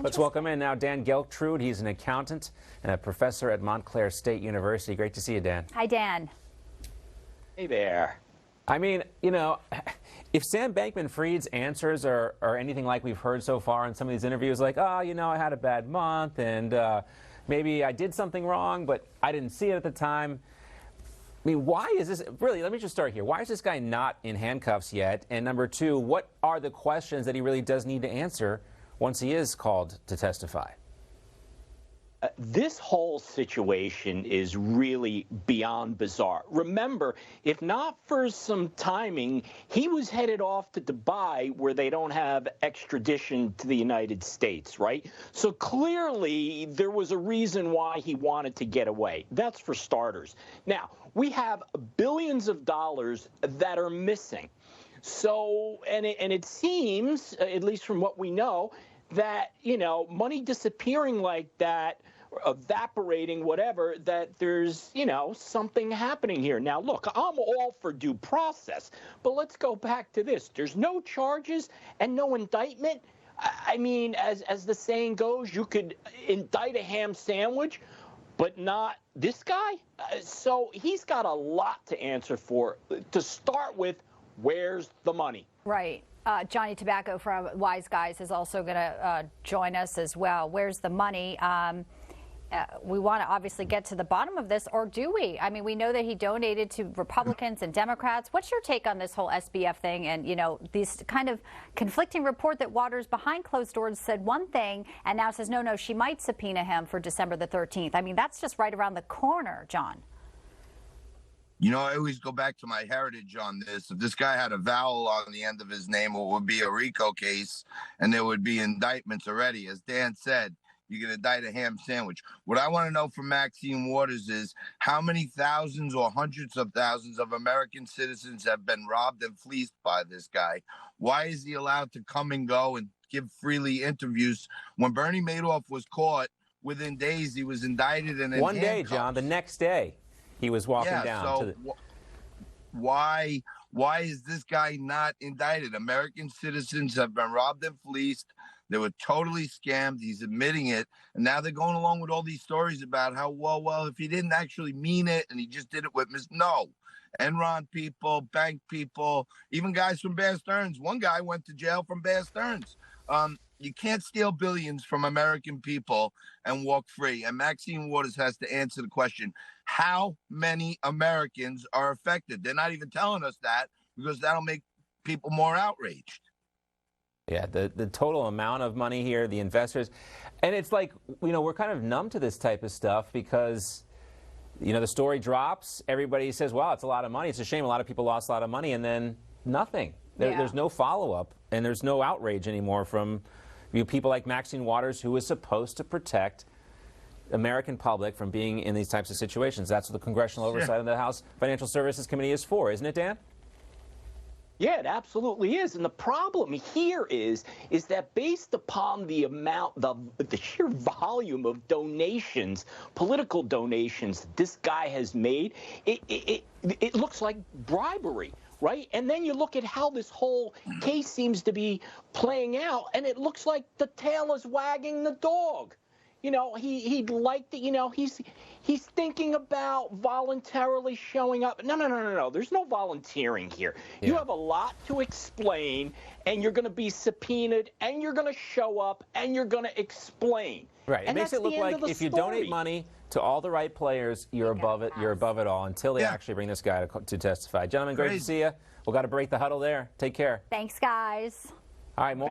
Let's welcome in now Dan Geltrude. He's an accountant and a professor at Montclair State University. Great to see you, Dan. Hi, Dan. Hey there. I mean, you know, if Sam Bankman-Fried's answers are anything like we've heard so far in some of these interviews, like, oh, you know, I had a bad month and maybe I did something wrong, but I didn't see it at the time. I mean, why is this, really, let me just start here. Why is this guy not in handcuffs yet? And number two, what are the questions that he really does need to answer once he is called to testify? This whole situation is really beyond bizarre. Remember, if not for some timing, he was headed off to Dubai where they don't have extradition to the United States, right? So clearly there was a reason why he wanted to get away. That's for starters. Now, we have billions of dollars that are missing. So, and it seems, at least from what we know, that, you know, money disappearing like that, evaporating, whatever, that there's, you know, something happening here. Now, look, I'm all for due process, but let's go back to this. There's no charges and no indictment. I mean, as the saying goes, you could indict a ham sandwich, but not this guy. So he's got a lot to answer for. To start with, where's the money? Right. Johnny Tobacco from Wise Guys is also going to join us as well. Where's the money? We want to obviously get to the bottom of this, or do we? I mean, we know that he donated to Republicans and Democrats. What's your take on this whole SBF thing? And, you know, these kind of conflicting report that Waters behind closed doors said one thing and now says, no, she might subpoena him for December the 13th. I mean, that's just right around the corner, John. You know, I always go back to my heritage on this. If this guy had a vowel on the end of his name, it would be a RICO case, and there would be indictments already. As Dan said, you can indict a ham sandwich. What I want to know from Maxine Waters is how many thousands or hundreds of thousands of American citizens have been robbed and fleeced by this guy? Why is he allowed to come and go and give freely interviews? When Bernie Madoff was caught, within days he was indicted and in One day, handcuffs. John, the next day. He was walking down so to the... Why is this guy not indicted? American citizens have been robbed and fleeced. They were totally scammed. He's admitting it. And now they're going along with all these stories about how, well, if he didn't actually mean it and he just did it with no. Enron people, bank people, even guys from Bear Stearns. One guy went to jail from Bear Stearns. You can't steal billions from American people and walk free. And Maxine Waters has to answer the question, how many Americans are affected? They're not even telling us that because that'll make people more outraged. Yeah, the total amount of money here, the investors. And it's like, you know, we're kind of numb to this type of stuff because, you know, the story drops. Everybody says, wow, it's a lot of money. It's a shame a lot of people lost a lot of money. And then nothing. There's no follow-up. And there's no outrage anymore from people like Maxine Waters, who is supposed to protect American public from being in these types of situations. That's what the Congressional Oversight of the House Financial Services Committee is for, isn't it, Dan? Yeah, it absolutely is. And the problem here is that based upon the amount, the sheer volume of donations, political donations that this guy has made, it looks like bribery. Right? And then you look at how this whole case seems to be playing out, and it looks like the tail is wagging the dog. You know, he'd like to, you know, he's thinking about voluntarily showing up. No. There's no volunteering here. Yeah. You have a lot to explain, and you're going to be subpoenaed, and you're going to show up, and you're going to explain. Right. It makes it look like if you donate money to all the right players, you're above it. You're above it all until they actually bring this guy to testify. Gentlemen, great to see you. We've got to break the huddle there. Take care. Thanks, guys. All right. More